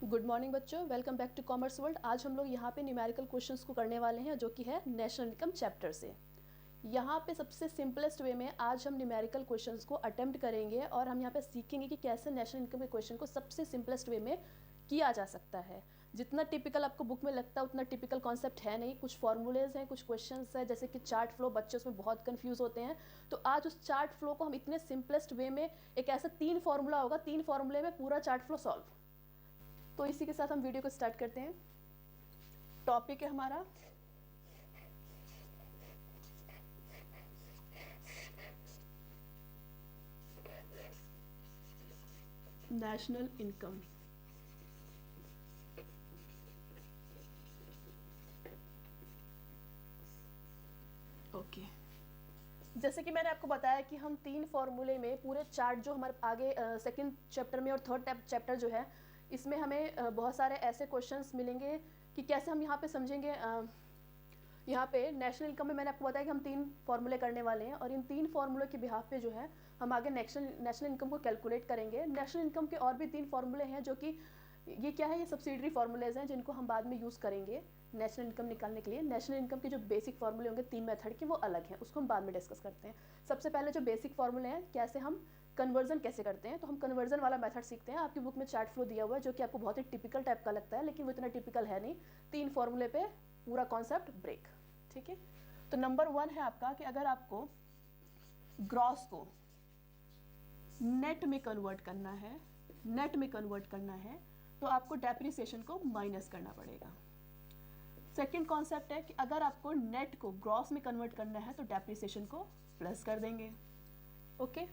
Good morning बच्चों, welcome back to commerce world. आज हम लोग यहाँ पे न्यूमेरिकल क्वेश्चंस को करने वाले हैं जो कि है नेशनल इनकम चैप्टर से। यहाँ पे सबसे सिंपलेस्ट वे में आज हम न्यूमेरिकल क्वेश्चंस को अटेम्प्ट करेंगे और हम यहाँ पे सीखेंगे कि कैसे नेशनल इनकम के क्वेश्चन को सबसे सिंपलेस्ट वे में किया जा सकता है। जितना टिपिकल आपको बुक में लगता है उतना टिपिकल कॉन्सेप्ट है नहीं। कुछ फॉर्मूलेज हैं, कुछ क्वेश्चंस हैं, जैसे कि चार्ट फ्लो, बच्चे उसमें बहुत कंफ्यूज होते हैं। तो आज उस चार्ट फ्लो को हम इतने सिंपलेस्ट वे में, एक ऐसा 3 फॉर्मूला होगा, 3 फॉर्मूले में पूरा चार्ट फ्लो सॉल्व। तो इसी के साथ हम वीडियो को स्टार्ट करते हैं। टॉपिक है हमारा नेशनल इनकम। ओके, जैसे कि मैंने आपको बताया कि हम 3 फॉर्मूले में पूरे चार्ट, जो हमारे आगे सेकंड चैप्टर में और थर्ड चैप्टर जो है, इसमें हमें बहुत सारे ऐसे क्वेश्चंस मिलेंगे कि कैसे हम यहाँ पे समझेंगे। यहाँ पे नेशनल इनकम में मैंने आपको बताया कि हम 3 फॉर्मूले करने वाले हैं और इन 3 फॉर्मूले के बिहाफ पे जो है हम आगे नेशनल इनकम को कैलकुलेट करेंगे। नेशनल इनकम के और भी 3 फॉर्मूले हैं जो कि ये क्या है, ये सब्सिडरी फॉर्मूलेज हैं जिनको हम बाद में यूज़ करेंगे नेशनल इनकम निकालने के लिए। नेशनल इनकम के जो बेसिक फॉर्मूले होंगे 3 मेथड के, वो अलग हैं, उसको हम बाद में डिस्कस करते हैं। सबसे पहले जो बेसिक फॉर्मूले हैं, कैसे हम कन्वर्जन कैसे करते हैं, तो हम कन्वर्जन वाला मेथड सीखते हैं। आपकी बुक में चार्ट फ्लो दिया हुआ है जो कि आपको बहुत ही टिपिकल टाइप का लगता है, लेकिन वो इतना टिपिकल है नहीं। 3 फॉर्मूले पे पूरा कॉन्सेप्ट ब्रेक, ठीक है। तो नंबर 1 है आपका कि अगर आपको ग्रॉस को नेट में कन्वर्ट करना है तो आपको डेप्रिसिएशन को माइनस करना पड़ेगा। सेकंड कॉन्सेप्ट है कि अगर आपको नेट को ग्रॉस में कन्वर्ट करना है तो डेप्रिसिएशन को प्लस कर देंगे। ओके,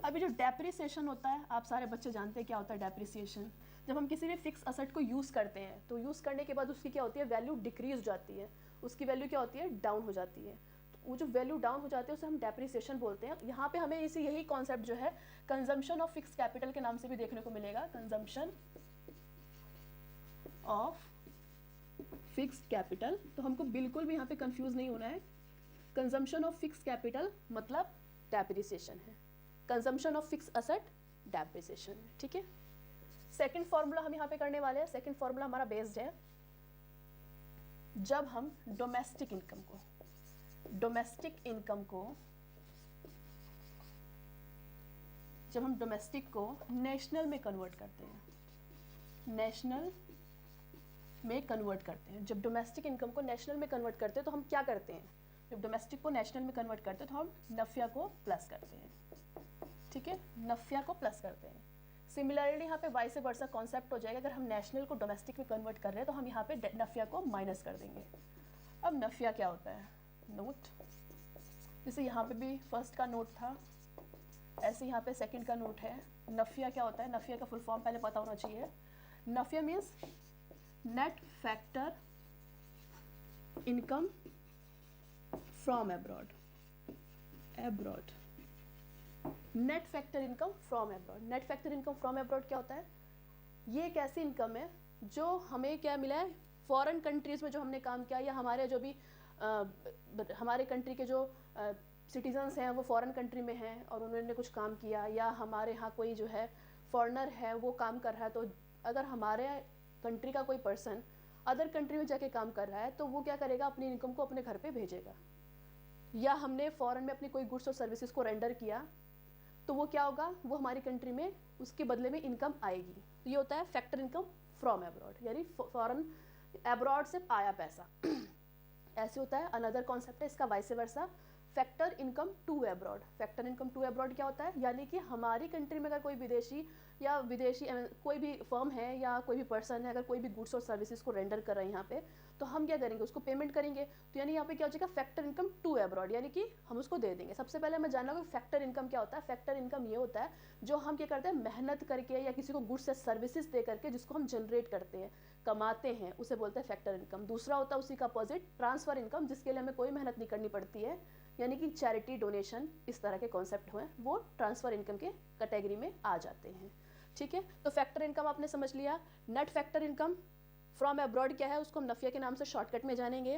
अभी जो डेप्रिसिएशन होता है, आप सारे बच्चे जानते हैं क्या होता है डेप्रिसिएशन। जब हम किसी भी फिक्स असेट को यूज़ करते हैं तो यूज़ करने के बाद उसकी क्या होती है, वैल्यू डिक्रीज हो जाती है, उसकी वैल्यू क्या होती है, डाउन हो जाती है। तो वो जो वैल्यू डाउन हो जाती है उसे हम डेप्रिसिएशन बोलते हैं। यहाँ पे हमें इसी यही कॉन्सेप्ट जो है कंजम्पशन ऑफ फिक्स कैपिटल के नाम से भी देखने को मिलेगा। कंजम्पशन ऑफ फिक्स्ड कैपिटल, तो हमको बिल्कुल भी यहाँ पे कंफ्यूज नहीं होना है। कंजम्पशन ऑफ फिक्स कैपिटल मतलब डेप्रिसिएशन है, consumption of fix asset depreciation है, ठीक है। सेकंड फॉर्मूला हम यहाँ पे करने वाले हैं। सेकंड फॉर्मूला हमारा बेस्ड है, जब हम डोमेस्टिक को नेशनल में कन्वर्ट करते हैं, जब डोमेस्टिक इनकम को नेशनल में कन्वर्ट करते हैं तो हम क्या करते हैं, जब डोमेस्टिक को नेशनल में कन्वर्ट करते हैं तो हम नफ्या को प्लस करते हैं, ठीक है, नफ्या को प्लस करते हैं। सिमिलरली यहाँ पे वाइस वर्सा कॉन्सेप्ट हो जाएगा। अगर हम नेशनल को डोमेस्टिक में कन्वर्ट कर रहे हैं तो हम यहाँ पे नफ्या को माइनस कर देंगे। अब नफ्या क्या होता है, नोट, जैसे यहाँ पे भी फर्स्ट का नोट था, ऐसे यहाँ पे सेकंड का नोट है। नफ्या क्या होता है, नफ्या का फुल फॉर्म पहले पता होना चाहिए। NFIA means net factor income from abroad. Net factor income from abroad. Net factor income from abroad क्या होता है, ये एक ऐसी इनकम है जो हमें क्या मिला है, फॉरेन कंट्रीज़ में जो हमने काम किया, या हमारे जो भी हमारे कंट्री के जो सिटीजन्स हैं वो फॉरेन कंट्री में हैं और उन्होंने कुछ काम किया, या हमारे यहाँ कोई जो है फॉरेनर है वो काम कर रहा है। तो अगर हमारे कंट्री का कोई पर्सन अदर कंट्री में जाके काम कर रहा है तो वो क्या करेगा, अपनी इनकम को अपने घर पे भेजेगा। या हमने फॉरेन में अपनी कोई गुड्स और सर्विसेज को रेंडर किया तो वो क्या होगा, वो हमारी कंट्री में उसके बदले में इनकम आएगी। तो ये होता है फैक्टर इनकम फ्रॉम एब्रॉड, यानी फॉरेन एब्रॉड से आया पैसा। ऐसे होता है। अनदर कॉन्सेप्ट है इसका vice versa, factor income to abroad. Factor income to abroad क्या होता है, यानी कि हमारी कंट्री में अगर कोई विदेशी कोई भी फर्म है या कोई भी पर्सन है, अगर कोई भी गुड्स और सर्विसेज को रेंडर कर रहे हैं यहाँ पे, तो हम क्या करेंगे, उसको पेमेंट करेंगे। तो यानी यहाँ पे क्या हो जाएगा, फैक्टर इनकम टू एब्रॉड, यानी कि हम उसको दे देंगे। सबसे पहले हमें जानना होगा फैक्टर इनकम क्या होता है। फैक्टर इनकम ये होता है जो हम क्या करते हैं, मेहनत करके या किसी को गुड्स या सर्विसेज दे करके जिसको हम जनरेट करते हैं, कमाते हैं, उसे बोलते हैं फैक्टर इनकम। दूसरा होता है उसी का अपोजिट, ट्रांसफर इनकम, जिसके लिए हमें कोई मेहनत नहीं करनी पड़ती है, यानी कि चैरिटी, डोनेशन, इस तरह के कॉन्सेप्ट हुए, वो ट्रांसफर इनकम के कैटेगरी में आ जाते हैं, ठीक है। तो फैक्टर इनकम आपने समझ लिया। Net factor income from abroad क्या है, उसको हम नफिया के नाम से शॉर्टकट में जानेंगे।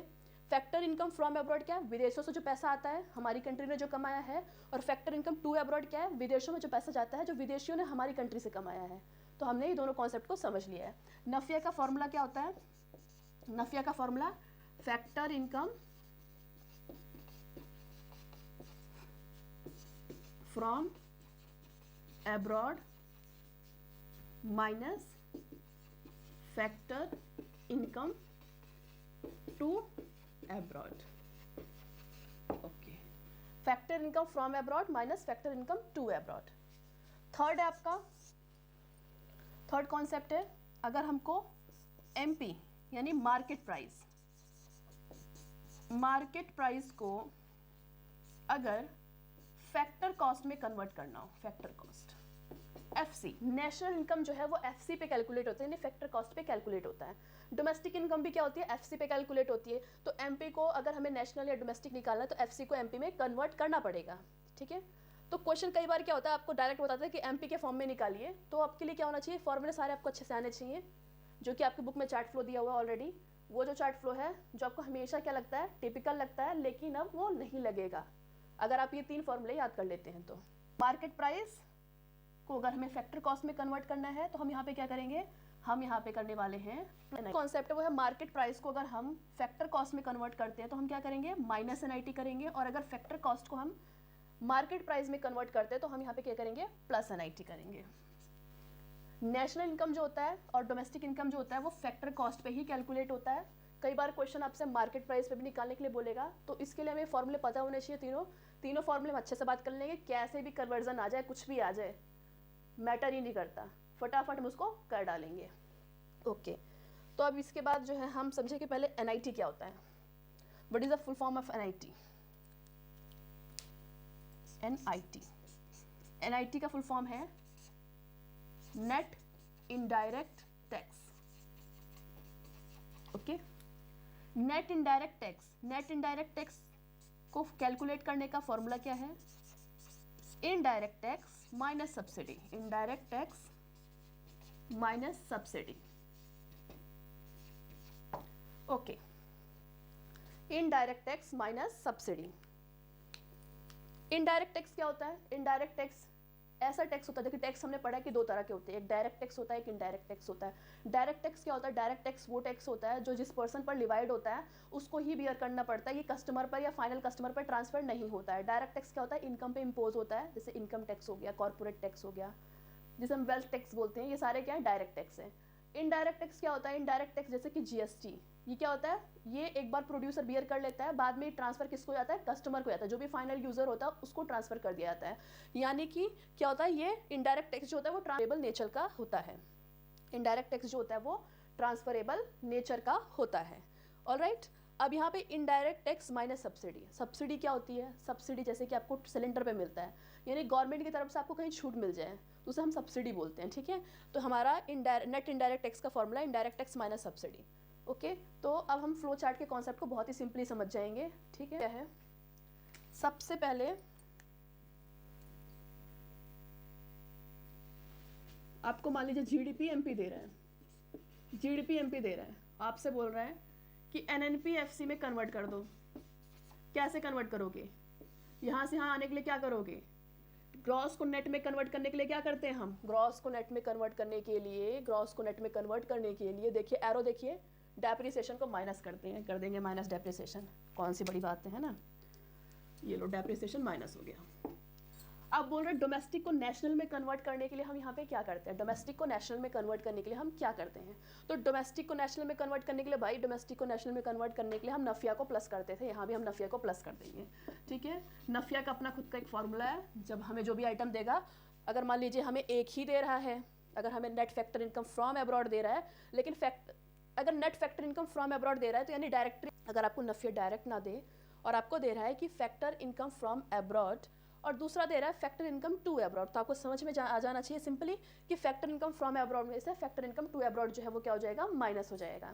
फैक्टर इनकम फ्रॉम एब्रॉड क्या है, विदेशों से जो पैसा आता है हमारी कंट्री ने जो कमाया है। और फैक्टर इनकम टू एब्रॉड क्या है, विदेशों में जो पैसा जाता है जो विदेशियों ने हमारी कंट्री से कमाया है। तो हमने ये दोनों कॉन्सेप्ट को समझ लिया है। नफिया का फॉर्मूला क्या होता है? नफिया का formula factor income from abroad minus factor income to abroad. Okay, factor income from abroad minus factor income to abroad. Third है आपका, थर्ड कॉन्सेप्ट है, अगर हमको एमपी यानी मार्केट प्राइस को अगर फैक्टर कॉस्ट में कन्वर्ट करना हो, factor cost FC, national income जो है वो एफसी पे कैलकुलेट होता है, यानी फैक्टर कॉस्ट पे कैलकुलेट होता है। डोमेस्टिक इनकम भी क्या होती है? एफसी पे कैलकुलेट होती है। तो एमपी को अगर हमें नेशनल या डोमेस्टिक निकालना है तो एफसी को एमपी में कन्वर्ट करना पड़ेगा, ठीक है। तो क्वेश्चन कई बार क्या होता है, आपको डायरेक्ट बताता है कि एमपी के फॉर्म में निकालिए, तो आपके लिए क्या होना चाहिए, फॉर्मूले सारे आपको अच्छे से आने चाहिए, जो कि आपकी बुक में चार्ट फ्लो दिया हुआ है ऑलरेडी। वो जो चार्ट फ्लो है जो आपको हमेशा क्या लगता है, टिपिकल लगता है, लेकिन अब वो नहीं लगेगा अगर आप ये 3 फॉर्मूले याद कर लेते हैं। तो मार्केट प्राइस को अगर हमें फैक्टर कॉस्ट में कन्वर्ट करना है तो हम यहाँ पे क्या करेंगे, हम यहाँ पे करने वाले हैं कॉन्सेप्ट है वो है मार्केट प्राइस को अगर हम फैक्टर कॉस्ट में कन्वर्ट करते हैं तो हम क्या करेंगे, माइनस एनआईटी करेंगे, और अगर फैक्टर कॉस्ट को हम मार्केट प्राइस में कन्वर्ट करते हैं तो हम यहाँ पे क्या करेंगे, प्लस एनआईटी करेंगे। नेशनल इनकम जो होता है और डोमेस्टिक इनकम जो होता है वो फैक्टर कॉस्ट पे ही कैलकुलेट होता है। कई बार क्वेश्चन आपसे मार्केट प्राइस पे भी निकालने के लिए बोलेगा, तो इसके लिए हमें फॉर्मूले पता होने चाहिए। तीनों फॉर्मूले हम अच्छे से बात कर लेंगे, कैसे भी कन्वर्जन आ जाए, कुछ भी आ जाए, मैटर ही नहीं करता, फटाफट हम उसको कर डालेंगे। ओके, तो अब इसके बाद जो है हम समझे कि पहले एनआईटी क्या होता है। What is the full form of NIT? NIT का फुल फॉर्म है net indirect tax. Okay, net indirect tax को कैलकुलेट करने का फॉर्मूला क्या है, indirect tax minus subsidy, indirect tax minus subsidy. Okay, indirect tax minus subsidy. Indirect tax क्या होता है? इनडायरेक्ट टैक्स ऐसा टैक्स होता है, देखिए टैक्स हमने पढ़ा है कि 2 तरह के होते हैं, एक डायरेक्ट टैक्स होता है, एक इनडायरेक्ट टैक्स होता है। डायरेक्ट टैक्स क्या होता है? डायरेक्ट टैक्स वो टैक्स होता है जो जिस पर्सन पर डिवाइड होता है उसको ही बियर करना पड़ता है, ये कस्टमर पर या फाइनल कस्टमर पर ट्रांसफर नहीं होता है। डायरेक्ट टैक्स क्या होता है? इनकम पे इम्पोज होता है, जैसे इनकम टैक्स हो गया, कॉर्पोरेट टैक्स हो गया, जिसे हम वेल्थ टैक्स बोलते हैं, ये सारे क्या है, डायरेक्ट टैक्स है। इनडायरेक्ट टैक्स क्या होता है? इनडायरेक्ट टैक्स जैसे कि जीएसटी, ये क्या होता है, ये एक बार प्रोड्यूसर बियर कर लेता है, बाद में ट्रांसफर किसको जाता है, कस्टमर को जाता है, जो भी फाइनल यूजर होता है उसको ट्रांसफर कर दिया जाता है। यानी कि क्या होता है, ये इनडायरेक्ट टैक्स जो होता है वो ट्रांसफरेबल नेचर का होता है। इनडायरेक्ट टैक्स जो होता है वो ट्रांसफरेबल नेचर का होता है। ऑलराइट, अब यहाँ पे indirect tax minus subsidy. Subsidy क्या होती है? सब्सिडी जैसे कि आपको सिलेंडर पे मिलता है, यानी गवर्नमेंट की तरफ से आपको कहीं छूट मिल जाए तो उसे हम सब्सिडी बोलते हैं, ठीक है। तो हमारा नेट इनडायरेक्ट टैक्स का formula indirect tax minus subsidy. Okay, तो अब हम फ्लो चार्ट के कॉन्सेप्ट को बहुत ही सिंपली समझ जाएंगे, ठीक है। क्या है, सबसे पहले आपको मान लीजिए जीडीपी एमपी दे रहा है, जीडीपी एमपी दे रहा है, आपसे बोल रहा है कि एनएनपी एफसी में कन्वर्ट कर दो। कैसे कन्वर्ट करोगे? यहाँ से यहाँ आने के लिए क्या करोगे, ग्रॉस को नेट में कन्वर्ट करने के लिए क्या करते हैं हम, ग्रॉस को नेट में कन्वर्ट करने के लिए, ग्रॉस को नेट में कन्वर्ट करने के लिए देखिए एरो, देखिए डेप्रिसिएशन को माइनस करते हैं, कर देंगे माइनस डेप्रिसिएशन, कौन सी बड़ी बात है ना, ये लो डेप्रिसिएशन माइनस हो गया। अब बोल रहे डोमेस्टिक को नेशनल में कन्वर्ट करने के लिए हम यहाँ पे क्या करते हैं, डोमेस्टिक को नेशनल में कन्वर्ट करने के लिए हम क्या करते हैं, तो डोमेस्टिक को नेशनल में कन्वर्ट करने के लिए भाई, डोमेस्टिक को नेशनल में कन्वर्ट करने के लिए हम नफिया को प्लस करते थे, यहाँ भी हम नफिया को प्लस कर देंगे, ठीक है। नफिया का अपना खुद का एक फॉर्मूला है, जब हमें जो भी आइटम देगा, अगर मान लीजिए हमें एक ही दे रहा है, अगर हमें net factor income from abroad दे रहा है, लेकिन अगर net factor income from abroad दे रहा है तो यानी डायरेक्टली अगर आपको नफिया डायरेक्ट ना दे और आपको दे रहा है कि फैक्टर इनकम फ्रॉम एब्रॉड और दूसरा दे रहा है फैक्टर इनकम टू एब्रॉड, तो आपको समझ में आ जाना चाहिए सिंपली कि फैक्टर इनकम फ्रॉम एब्रॉड में से फैक्टर इनकम टू एब्रॉड जो है वो क्या हो जाएगा, माइनस हो जाएगा,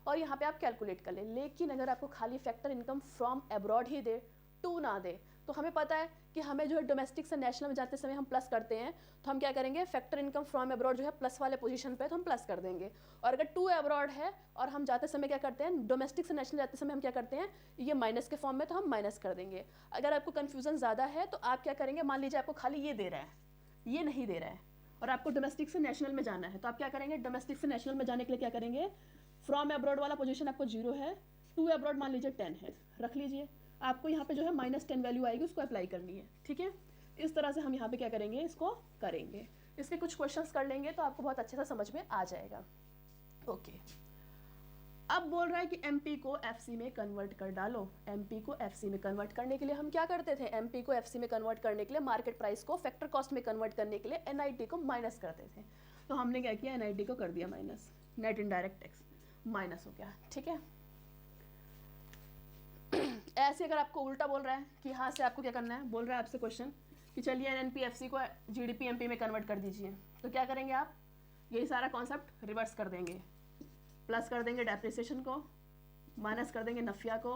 और यहाँ पे आप कैलकुलेट कर लें। लेकिन अगर आपको खाली फैक्टर इनकम फ्रॉम एब्रॉड ही दे, टू ना दे, तो हमें पता है कि हमें जो है डोमेस्टिक से नेशनल में जाते समय हम प्लस करते हैं, तो हम क्या करेंगे, फैक्टर इनकम फ्रॉम एब्रॉड जो है प्लस वाले पोजीशन पे तो हम प्लस कर देंगे, और अगर टू एब्रॉड है और हम जाते समय क्या करते हैं, डोमेस्टिक से नेशनल जाते समय हम क्या करते हैं, ये माइनस के फॉर्म में तो हम माइनस कर देंगे। अगर आपको कन्फ्यूजन ज़्यादा है तो आप क्या करेंगे, मान लीजिए आपको खाली ये दे रहा है, ये नहीं दे रहा है, और आपको डोमेस्टिक से नेशनल में जाना है, तो आप क्या करेंगे, डोमेस्टिक से नेशनल में जाने के लिए क्या करेंगे, फ्रॉम अब्रॉड वाला पोजीशन आपको 0 है, टू अब्रॉड मान लीजिए 10 है, रख लीजिए। आपको यहाँ पे जो है -10 वैल्यू आएगी, उसको अप्लाई करनी है, ठीक है। इस तरह से हम यहाँ पे क्या करेंगे, इसको करेंगे। इसके कुछ क्वेश्चंस कर लेंगे तो आपको बहुत अच्छे से समझ में आ जाएगा। ओके, अब बोल रहा है कि एमपी को एफसी में कन्वर्ट कर डालो। एमपी को एफसी में कन्वर्ट करने के लिए हम क्या करते थे, एमपी को एफसी में कन्वर्ट करने के लिए मार्केट प्राइस को फैक्टर कॉस्ट में कन्वर्ट करने के लिए एनआईटी को माइनस करते थे। तो हमने क्या किया, एनआईटी को कर दिया minus, net indirect tax minus हो गया, ठीक है। ऐसे अगर आपको उल्टा बोल रहा है कि यहाँ से आपको क्या करना है, बोल रहा है आपसे क्वेश्चन कि चलिए एनएनपीएफसी को जीडीपी एमपी में कन्वर्ट कर दीजिए, तो क्या करेंगे आप, यही सारा कॉन्सेप्ट रिवर्स कर देंगे, प्लस कर देंगे डेप्रिसिएशन को, माइनस कर देंगे नफिया को,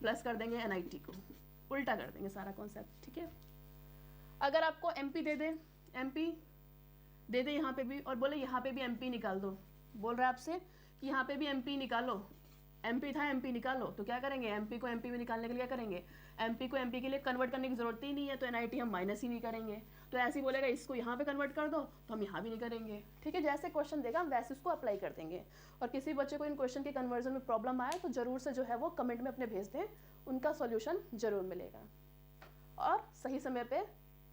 प्लस कर देंगे एनआईटी को, उल्टा कर देंगे सारा कॉन्सेप्ट, ठीक है। अगर आपको एमपी दे दे, एमपी दे दे यहाँ पे भी, और बोले यहाँ पे भी एमपी निकाल दो, बोल रहा है आपसे कि यहाँ पे भी एमपी निकालो, एमपी था एमपी निकालो, तो क्या करेंगे, एमपी को एमपी में निकालने के लिए क्या करेंगे, एमपी को एमपी के लिए कन्वर्ट करने की जरूरत ही नहीं है, तो एनआईटी हम माइनस ही नहीं करेंगे। तो ऐसे ही बोलेगा इसको यहाँ पे कन्वर्ट कर दो, तो हम यहाँ भी नहीं करेंगे, ठीक है। जैसे क्वेश्चन देगा हम वैसे उसको अप्लाई कर देंगे। और किसी बच्चे को इन क्वेश्चन के कन्वर्जन में प्रॉब्लम आए तो जरूर से जो है वो कमेंट में अपने भेज दें, उनका सॉल्यूशन जरूर मिलेगा और सही समय पे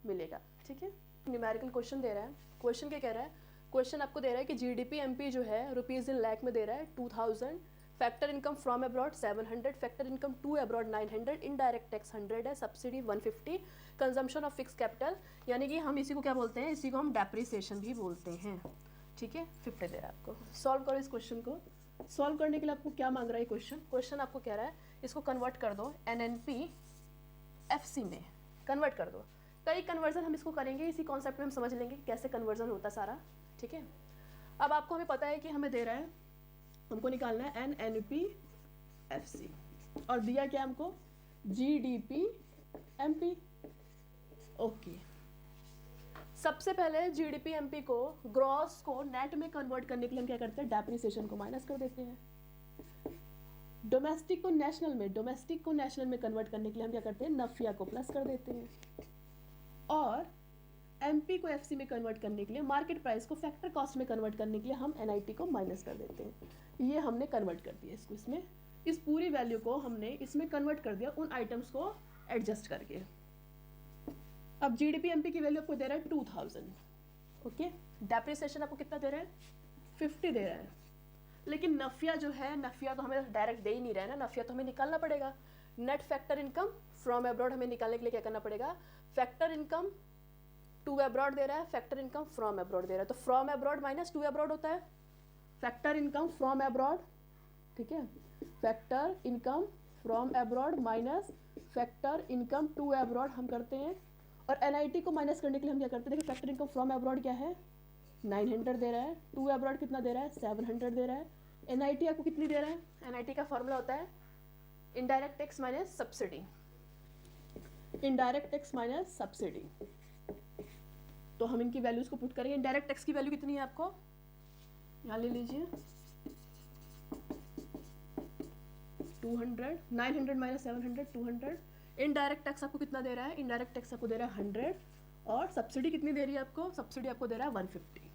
मिलेगा, ठीक है। न्यूमेरिकल क्वेश्चन दे रहा है, क्वेश्चन क्या कह रहा है, क्वेश्चन आपको दे रहा है कि जीडीपी एमपी जो है रुपीज़ इन लाख में दे रहा है 2000, factor income from abroad 700, factor income to abroad 900, indirect tax 100 है, subsidy 150, consumption of fix capital, यानी कि हम इसी को क्या बोलते हैं, इसी को हम डेप्रिसिएशन भी बोलते हैं, ठीक है। 50 दे रहा है आपको। सॉल्व करो इस क्वेश्चन को। सॉल्व करने के लिए आपको क्या मांग रहा है क्वेश्चन, क्वेश्चन आपको कह रहा है इसको कन्वर्ट कर दो एनएनपी एफसी में, कन्वर्ट कर दो। कई कन्वर्जन हम इसको करेंगे, इसी कॉन्सेप्ट में हम समझ लेंगे कैसे कन्वर्जन होता है सारा, ठीक है। अब आपको हमें पता है कि हमें दे रहा है, हमको निकालना है एनएनपीएफसी, और दिया क्या हमको, जीडीपी एमपी। ओके, सबसे पहले जीडीपी एमपी को ग्रॉस को नेट में कन्वर्ट करने के लिए हम क्या करते हैं, डेप्रिसिएशन को माइनस कर देते हैं। डोमेस्टिक को नेशनल में, डोमेस्टिक को नेशनल में कन्वर्ट करने के लिए हम क्या करते हैं, नफिया को प्लस कर देते हैं। और एमपी को एफसी में कन्वर्ट करने के लिए, मार्केट प्राइस को फैक्टर कॉस्ट में कन्वर्ट करने के लिए हम एनआईटी को माइनस कर देते हैं। ये हमने कन्वर्ट कर दिया इसको, इसमें इस पूरी वैल्यू को हमने इसमें कन्वर्ट कर दिया उन आइटम्स को एडजस्ट करके। अब जीडीपी एमपी की वैल्यू आपको दे रहा है 2000, ओके। डेप्रिसिएशन आपको कितना दे रहा है, 50 दे रहा है। लेकिन नफिया जो है, नफिया तो हमें डायरेक्ट दे ही नहीं रहा है ना, नफिया तो हमें निकालना पड़ेगा। Net factor income from abroad हमें निकालने के लिए क्या करना पड़ेगा, फैक्टर इनकम टू अब्रॉड दे रहा है, फैक्टर इनकम फ्रॉम अब्रॉड दे रहा है, तो from abroad minus to abroad होता है फैक्टर इनकम फ्रॉम अब्रॉड, ठीक है। Factor income from abroad minus factor income to abroad हम करते हैं। और एनआईटी को माइनस करने के लिए हम क्या करते हैं, देखिए फैक्टर इनकम फ्रॉम अब्रॉड क्या है, 900 दे रहा है, टू अब्रॉड कितना दे रहा है, 700 दे रहा है। एनआईटी आपको कितनी दे रहा है, एनआईटी का फॉर्मूला होता है indirect tax minus subsidy, indirect tax minus subsidy. तो हम इनकी वैल्यूज को पुट करेंगे। इनडायरेक्ट टैक्स की वैल्यू कितनी है आपको, यहाँ ले लीजिए 200, 900 माइनस 700 200। इनडायरेक्ट टैक्स आपको कितना दे रहा है, इनडायरेक्ट टैक्स आपको दे रहा है 100, और सब्सिडी कितनी दे रही है आपको, सब्सिडी आपको दे रहा है 150।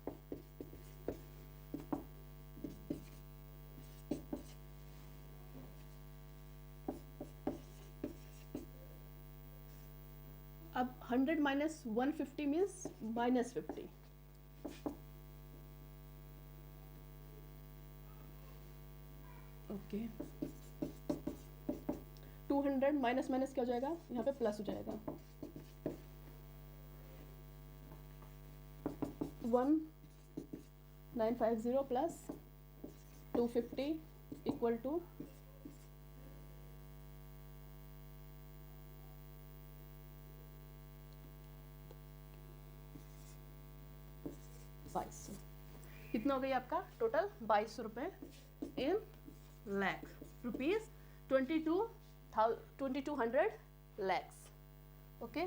अब 100 minus 150 means minus 50। Okay, 200 minus minus क्या हो जाएगा, यहाँ पे प्लस हो जाएगा, 1950 प्लस 250 इक्वल टू 2200। कितना हो गई आपका टोटल, 2200 रुपये in lakh rupees, 2200 lakhs, okay.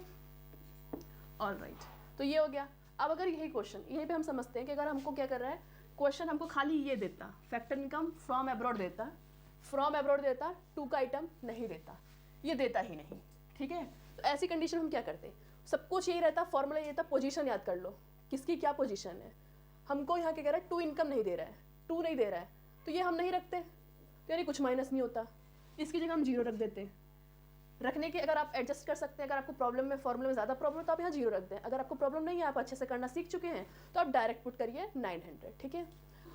All right, तो ये हो गया। अब अगर यही क्वेश्चन, यहीं पे हम समझते हैं कि अगर हमको क्या कर रहा है क्वेश्चन, हमको खाली ये देता फैक्टर इनकम फ्रॉम अब्रॉड देता, फ्रॉम अब्रॉड देता, टू का आइटम नहीं देता, ये देता ही नहीं, ठीक है। तो ऐसी कंडीशन हम क्या करते, सब कुछ यही रहता, फॉर्मूला ये था, पोजीशन याद कर लो, किसकी क्या पोजीशन है। हमको यहाँ क्या कह रहा है, 2 इनकम नहीं दे रहा है, 2 नहीं दे रहा है, तो ये हम नहीं रखते, तो यानी कुछ माइनस नहीं होता, इसकी जगह हम 0 रख देते हैं। रखने के अगर आप एडजस्ट कर सकते हैं, अगर आपको प्रॉब्लम में फॉर्मूले में ज़्यादा प्रॉब्लम है तो आप यहाँ 0 रख दें, अगर आपको प्रॉब्लम नहीं है, आप अच्छे से करना सीख चुके हैं, तो आप डायरेक्ट पुट करिए 900, ठीक है।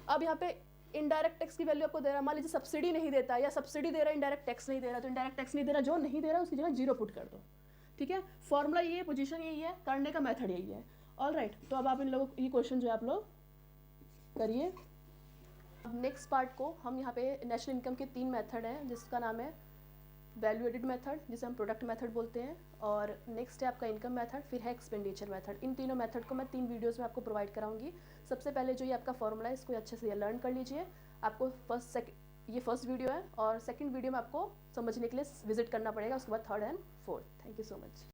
अब यहाँ पे इनडायरेक्ट टैक्स की वैल्यू आपको दे रहा है, मान लीजिए सब्सिडी नहीं देता या सब्सिडी दे रहा है इनडायरेक्ट टैक्स नहीं दे रहा, तो इनडायरेक्ट टैक्स नहीं दे रहा, जो नहीं दे रहा उसकी जगह 0 पुट कर दो, ठीक है। फॉर्मूला ये है, पोजीशन यही है, करने का मेथड यही है। ऑल राइट, तो अब आप इन लोगों ये क्वेश्चन जो है आप लोग करिए। अब नेक्स्ट पार्ट को हम यहाँ पे नेशनल इनकम के 3 मेथड हैं, जिसका नाम है वैल्यू एडिड मेथड, जिसे हम प्रोडक्ट मेथड बोलते हैं, और नेक्स्ट है आपका इनकम मेथड, फिर है एक्सपेंडिचर मेथड। इन तीनों मेथड को मैं 3 वीडियोस में आपको प्रोवाइड कराऊंगी। सबसे पहले जो ये आपका फॉर्मूला है, इसको अच्छे से लर्न कर लीजिए। आपको ये फर्स्ट वीडियो है, और सेकंड वीडियो में आपको समझने के लिए विजिट करना पड़ेगा, उसके बाद third and fourth. Thank you so much.